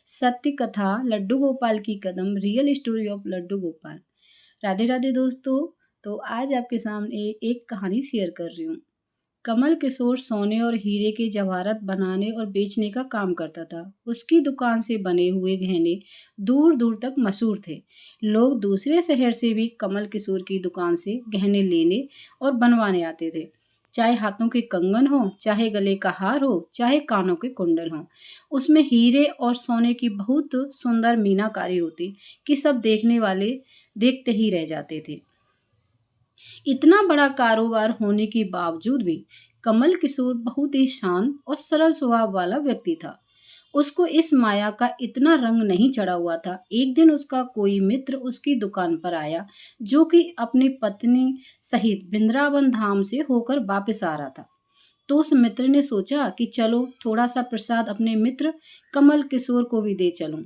सत्य कथा लड्डू गोपाल की कदम real story of Laddu Gopal. Radhe Radhe दोस्तों। तो आज आपके सामने एक कहानी शेयर कर रही हूँ। कमल किशोर सोने और हीरे के जवाहरात बनाने और बेचने का काम करता था। उसकी दुकान से बने हुए गहने दूर दूर तक मशहूर थे। लोग दूसरे शहर से भी कमल किशोर की दुकान से गहने लेने और बनवाने आते थे। चाहे हाथों के कंगन हो, चाहे गले का हार हो, चाहे कानों के कुंडल हो, उसमें हीरे और सोने की बहुत सुंदर मीनाकारी होती कि सब देखने वाले देखते ही रह जाते थे। इतना बड़ा कारोबार होने के बावजूद भी कमल किशोर बहुत ही शांत और सरल स्वभाव वाला व्यक्ति था। उसको इस माया का इतना रंग नहीं चढ़ा हुआ था। एक दिन उसका कोई मित्र उसकी दुकान पर आया, जो कि अपनी पत्नी सहित वृंदावन धाम से होकर वापस आ रहा था। तो उस मित्र ने सोचा कि चलो थोड़ा सा प्रसाद अपने मित्र कमल किशोर को भी दे चलूं।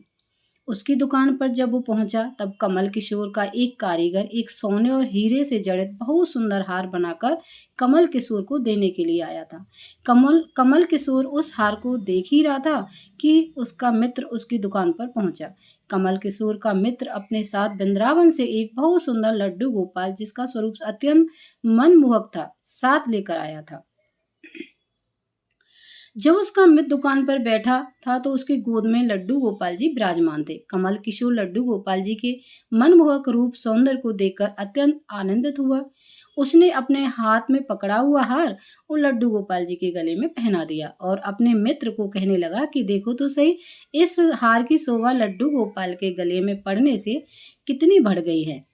उसकी दुकान पर जब वो पहुंचा तब कमल किशोर का एक कारीगर एक सोने और हीरे से जड़ित बहुत सुंदर हार बनाकर कमल किशोर को देने के लिए आया था। कमल किशोर उस हार को देख ही रहा था कि उसका मित्र उसकी दुकान पर पहुंचा। कमल किशोर का मित्र अपने साथ वृंदावन से एक बहुत सुंदर लड्डू गोपाल, जिसका स्वरूप अत्यंत मनमोहक था, साथ लेकर आया था। जब उसका मित्र दुकान पर बैठा था तो उसकी गोद में लड्डू गोपाल जी विराजमान थे। कमल किशोर लड्डू गोपाल जी के मनमोहक रूप सौंदर्य को देखकर अत्यंत आनंदित हुआ। उसने अपने हाथ में पकड़ा हुआ हार वो लड्डू गोपाल जी के गले में पहना दिया और अपने मित्र को कहने लगा कि देखो तो सही, इस हार की शोभा लड्डू गोपाल के गले में पड़ने से कितनी बढ़ गई है।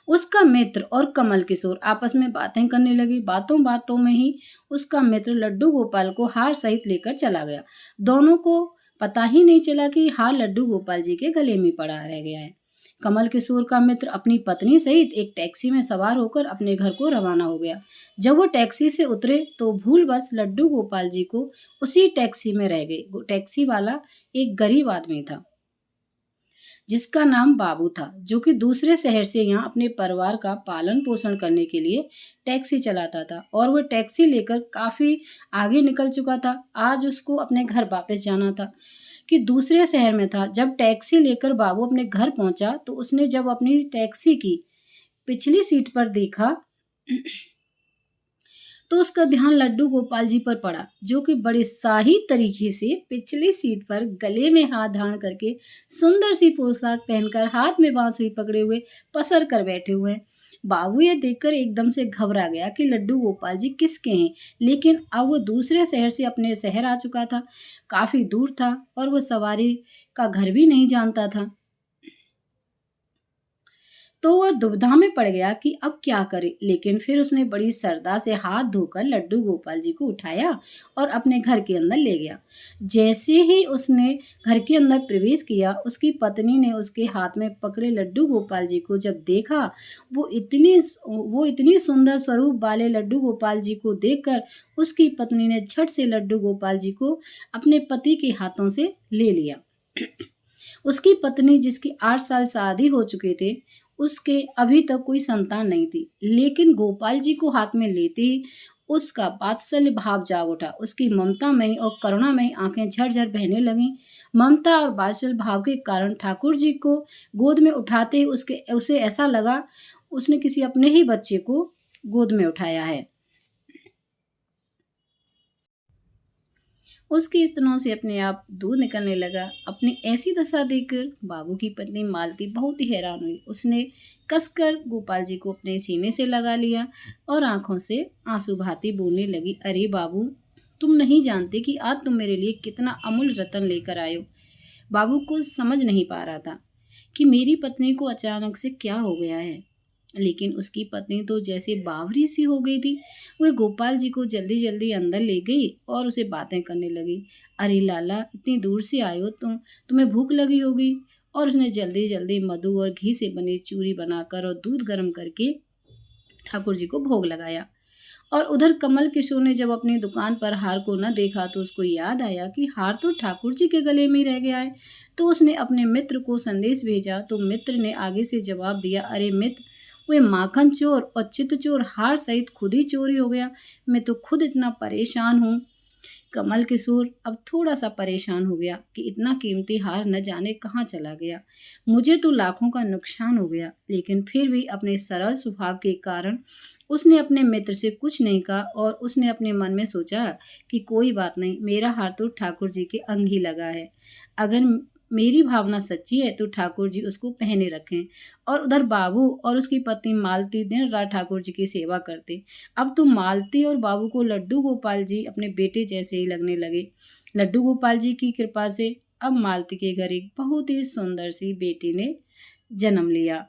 उसका मित्र और कमल किशोर आपस में बातें करने लगे। बातों बातों में ही उसका मित्र लड्डू गोपाल को हार सहित लेकर चला गया। दोनों को पता ही नहीं चला कि हार लड्डू गोपाल जी के गले में पड़ा रह गया है। कमल किशोर का मित्र अपनी पत्नी सहित एक टैक्सी में सवार होकर अपने घर को रवाना हो गया। जब वो टैक्सी से उतरे तो भूलवश लड्डू गोपाल जी को उसी टैक्सी में रह गए। टैक्सी वाला एक गरीब आदमी था, जिसका नाम बाबू था, जो कि दूसरे शहर से यहाँ अपने परिवार का पालन पोषण करने के लिए टैक्सी चलाता था और वह टैक्सी लेकर काफी आगे निकल चुका था। आज उसको अपने घर वापस जाना था कि दूसरे शहर में था। जब टैक्सी लेकर बाबू अपने घर पहुंचा तो उसने जब अपनी टैक्सी की पिछली सीट पर देखा तो उसका ध्यान लड्डू गोपाल जी पर पड़ा, जो कि बड़े शाही तरीके से पिछली सीट पर गले में हाथ धारण करके सुंदर सी पोशाक पहनकर हाथ में बांसुरी पकड़े हुए पसर कर बैठे हुए हैं। बाबू ये देखकर एकदम से घबरा गया कि लड्डू गोपाल जी किसके हैं, लेकिन अब वो दूसरे शहर से अपने शहर आ चुका था, काफी दूर था और वो सवारी का घर भी नहीं जानता था। तो वह दुविधा में पड़ गया कि अब क्या करे, लेकिन फिर उसने बड़ी श्रद्धा से हाथ धोकर लड्डू गोपाल जी को उठाया और अपने घर के अंदर ले गया। जैसे ही उसने घर के अंदर प्रवेश किया, उसकी पत्नी ने उसके हाथ में पकड़े लड्डू गोपाल जी को जब देखा, वो इतनी सुंदर स्वरूप वाले लड्डू गोपाल जी को देखकर उसकी पत्नी ने झट से लड्डू गोपाल जी को अपने पति के हाथों से ले लिया। उसकी पत्नी, जिसकी 8 साल शादी हो चुके थे, उसके अभी तक कोई संतान नहीं थी, लेकिन गोपाल जी को हाथ में लेते ही उसका वात्सल्य भाव जाग उठा। उसकी ममतामयी और करुणामयी आंखें झरझर बहने लगीं। ममता और वात्सल्य भाव के कारण ठाकुर जी को गोद में उठाते ही उसे ऐसा लगा उसने किसी अपने ही बच्चे को गोद में उठाया है। उसके स्तनों से अपने आप दूध निकलने लगा। अपनी ऐसी दशा देखकर बाबू की पत्नी मालती बहुत ही हैरान हुई। उसने कसकर गोपाल जी को अपने सीने से लगा लिया और आंखों से आंसू बहाती बोलने लगी, अरे बाबू, तुम नहीं जानते कि आज तुम मेरे लिए कितना अमूल्य रतन लेकर आए हो। बाबू को समझ नहीं पा रहा था कि मेरी पत्नी को अचानक से क्या हो गया है, लेकिन उसकी पत्नी तो जैसे बावरी सी हो गई थी। वह गोपाल जी को जल्दी जल्दी अंदर ले गई और उसे बातें करने लगी। अरे लाला, इतनी दूर से आए हो, तुम्हें भूख लगी होगी। और उसने जल्दी जल्दी मधु और घी से बनी चूरी बनाकर और दूध गर्म करके ठाकुर जी को भोग लगाया। और उधर कमल किशोर ने जब अपनी दुकान पर हार को न देखा तो उसको याद आया कि हार तो ठाकुर जी के गले में रह गया है। तो उसने अपने मित्र को संदेश भेजा, तो मित्र ने आगे से जवाब दिया, अरे मित्र, वे माखन चोर और चित्त चोर हार सहित खुद ही चोरी हो गया। मैं तो खुद इतना परेशान हूँ कमल किशोर अब थोड़ा सा परेशान हो गया कि इतना कीमती हार न जाने कहाँ चला गया। मुझे तो लाखों का नुकसान हो गया, लेकिन फिर भी अपने सरल स्वभाव के कारण उसने अपने मित्र से कुछ नहीं कहा और उसने अपने मन में सोचा कि कोई बात नहीं, मेरा हार तो ठाकुर जी के अंग ही लगा है। अगर मेरी भावना सच्ची है तो ठाकुर जी उसको पहने रखें। और उधर बाबू और उसकी पत्नी मालती दिन रात ठाकुर जी की सेवा करते। अब तो मालती और बाबू को लड्डू गोपाल जी अपने बेटे जैसे ही लगने लगे। लड्डू गोपाल जी की कृपा से अब मालती के घर एक बहुत ही सुंदर सी बेटी ने जन्म लिया।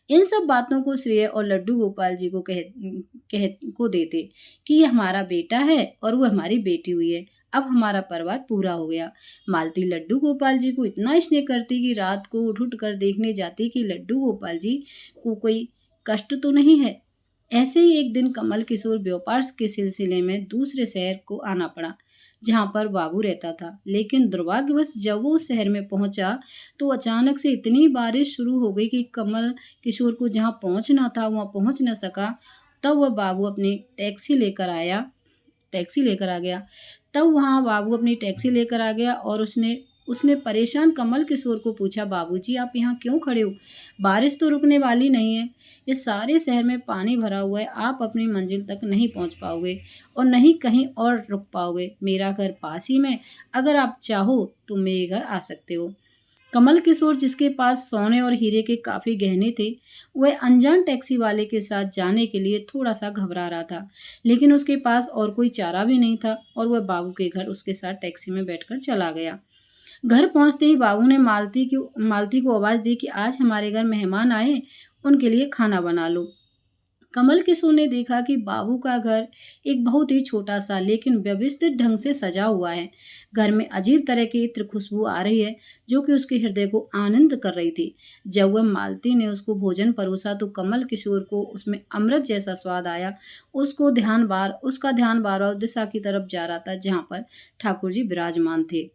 इन सब बातों को श्रेय और लड्डू गोपाल जी को को देते कि ये हमारा बेटा है और वो हमारी बेटी हुई है। अब हमारा परिवार पूरा हो गया। मालती लड्डू गोपाल जी को इतना स्नेह करती कि रात को उठ उठ कर देखने जाती कि लड्डू गोपाल जी को कोई कष्ट तो नहीं है। ऐसे ही एक दिन कमल किशोर व्यापार के सिलसिले में दूसरे शहर को आना पड़ा, जहाँ पर बाबू रहता था। लेकिन दुर्भाग्यवश जब वो उस शहर में पहुंचा तो अचानक से इतनी बारिश शुरू हो गई कि कमल किशोर को जहाँ पहुंचना था वहाँ पहुंच न सका। तब वह बाबू अपनी टैक्सी लेकर आ गया। तब वहाँ बाबू अपनी टैक्सी लेकर आ गया और उसने उसने परेशान कमल किशोर को पूछा, बाबूजी आप यहाँ क्यों खड़े हो? बारिश तो रुकने वाली नहीं है। इस सारे शहर में पानी भरा हुआ है, आप अपनी मंजिल तक नहीं पहुँच पाओगे और नहीं कहीं और रुक पाओगे। मेरा घर पास ही में, अगर आप चाहो तो मेरे घर आ सकते हो। कमल किशोर, जिसके पास सोने और हीरे के काफी गहने थे, वह अनजान टैक्सी वाले के साथ जाने के लिए थोड़ा सा घबरा रहा था, लेकिन उसके पास और कोई चारा भी नहीं था और वह बाबू के घर उसके साथ टैक्सी में बैठकर चला गया। घर पहुंचते ही बाबू ने मालती को आवाज दी कि आज हमारे घर मेहमान आए, उनके लिए खाना बना लो। कमल किशोर ने देखा कि बाबू का घर एक बहुत ही छोटा सा लेकिन व्यवस्थित ढंग से सजा हुआ है। घर में अजीब तरह की इत्र खुशबू आ रही है जो कि उसके हृदय को आनंद कर रही थी। जब वह मालती ने उसको भोजन परोसा तो कमल किशोर को उसमें अमृत जैसा स्वाद आया। उसका ध्यान बार बार दिशा की तरफ जा रहा था जहाँ पर ठाकुर जी विराजमान थे।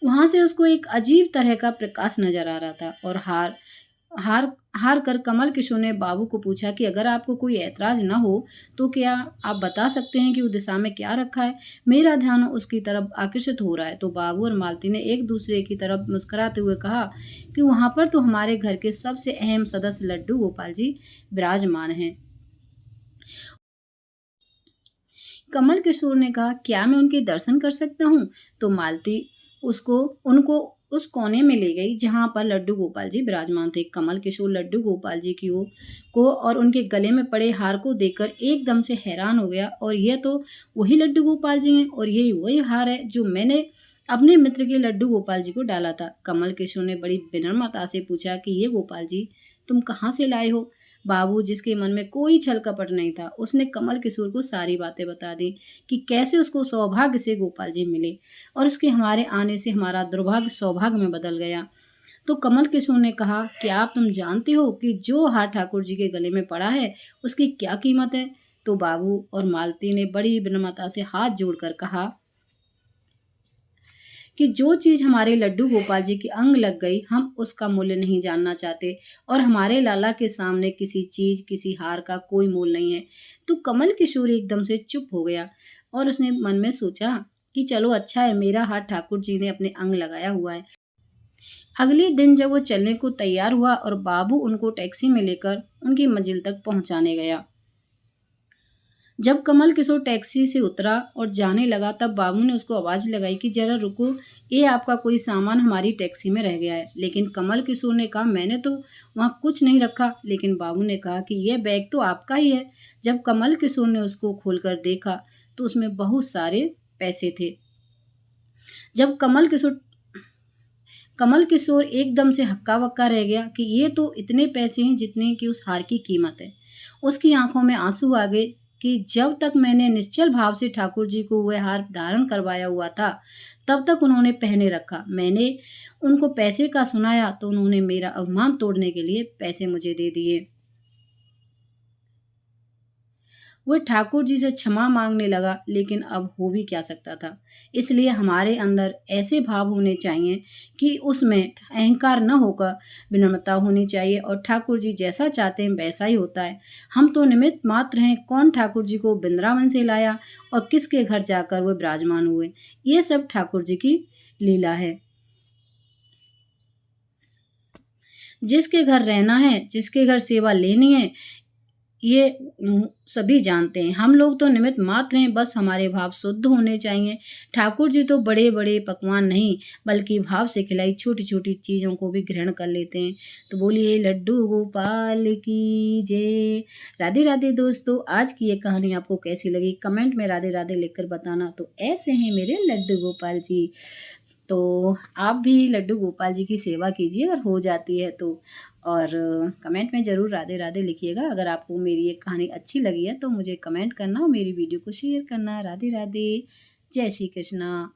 वहां से उसको एक अजीब तरह का प्रकाश नजर आ रहा था और हार हार हार कर कमल किशोर ने बाबू को पूछा कि अगर आपको कोई ऐतराज न हो तो क्या आप बता सकते हैं कि उस दिशा में क्या रखा है? मेरा ध्यान उसकी तरफ आकर्षित हो रहा है। तो बाबू और मालती ने एक दूसरे की तरफ मुस्कुराते हुए कहा कि वहां पर तो हमारे घर के सबसे अहम सदस्य लड्डू गोपाल जी विराजमान हैं। कमल किशोर ने कहा, क्या मैं उनके दर्शन कर सकता हूँ? तो मालती उसको उनको उस कोने में ले गई जहाँ पर लड्डू गोपाल जी विराजमान थे। कमल किशोर लड्डू गोपाल जी की ओर को और उनके गले में पड़े हार को देखकर एकदम से हैरान हो गया और यह तो वही लड्डू गोपाल जी हैं और यही वही हार है जो मैंने अपने मित्र के लड्डू गोपाल जी को डाला था। कमल किशोर ने बड़ी विनम्रता से पूछा कि ये गोपाल जी तुम कहाँ से लाए हो? बाबू, जिसके मन में कोई छल कपट नहीं था, उसने कमल किशोर को सारी बातें बता दी कि कैसे उसको सौभाग्य से गोपाल जी मिले और उसके हमारे आने से हमारा दुर्भाग्य सौभाग्य में बदल गया। तो कमल किशोर ने कहा, क्या आप तुम जानते हो कि जो हार ठाकुर जी के गले में पड़ा है उसकी क्या कीमत है? तो बाबू और मालती ने बड़ी विनम्रता से हाथ जोड़कर कहा कि जो चीज हमारे लड्डू गोपाल जी के अंग लग गई, हम उसका मूल्य नहीं जानना चाहते और हमारे लाला के सामने किसी चीज, किसी हार का कोई मोल नहीं है। तो कमल किशोर एकदम से चुप हो गया और उसने मन में सोचा कि चलो अच्छा है, मेरा हाथ ठाकुर जी ने अपने अंग लगाया हुआ है। अगले दिन जब वो चलने को तैयार हुआ और बाबू उनको टैक्सी में लेकर उनकी मंजिल तक पहुंचाने गया। जब कमल किशोर टैक्सी से उतरा और जाने लगा तब बाबू ने उसको आवाज लगाई कि जरा रुको, ये आपका कोई सामान हमारी टैक्सी में रह गया है। लेकिन कमल किशोर ने कहा, मैंने तो वहाँ कुछ नहीं रखा। लेकिन बाबू ने कहा कि यह बैग तो आपका ही है। जब कमल किशोर ने उसको खोलकर देखा तो उसमें बहुत सारे पैसे थे। जब कमल किशोर एकदम से हक्का बक्का रह गया कि ये तो इतने पैसे हैं जितने की उस हार की कीमत है। उसकी आंखों में आंसू आ गए कि जब तक मैंने निश्चल भाव से ठाकुर जी को वह हार धारण करवाया हुआ था तब तक उन्होंने पहने रखा। मैंने उनको पैसे का सुनाया तो उन्होंने मेरा अभिमान तोड़ने के लिए पैसे मुझे दे दिए। वह ठाकुर जी से क्षमा मांगने लगा, लेकिन अब हो भी क्या सकता था। इसलिए हमारे अंदर ऐसे भाव होने चाहिए कि उसमें अहंकार न होकर विनम्रता होनी चाहिए, और ठाकुर जी जैसा चाहते हैं वैसा ही होता है। हम तो निमित्त मात्र हैं। कौन ठाकुर जी को वृंदावन से लाया और किसके घर जाकर वो विराजमान हुए, ये सब ठाकुर जी की लीला है। जिसके घर रहना है, जिसके घर सेवा लेनी है, ये सभी जानते हैं। हम लोग तो निमित्त मात्र हैं, बस हमारे भाव शुद्ध होने चाहिए। ठाकुर जी तो बड़े-बड़े पकवान नहीं, बल्कि भाव से खिलाई छोटी-छोटी चीज़ों को भी ग्रहण कर लेते हैं। तो बोलिए लड्डू गोपाल की जय। राधे-राधे दोस्तों, आज की ये कहानी आपको कैसी लगी? कमेंट में राधे-राधे लिखकर बताना। तो ऐसे हैं मेरे लड्डू गोपाल जी। तो आप भी लड्डू गोपाल जी की सेवा कीजिए अगर हो जाती है तो, और कमेंट में ज़रूर राधे राधे लिखिएगा। अगर आपको मेरी ये कहानी अच्छी लगी है तो मुझे कमेंट करना और मेरी वीडियो को शेयर करना। राधे राधे, जय श्री कृष्णा।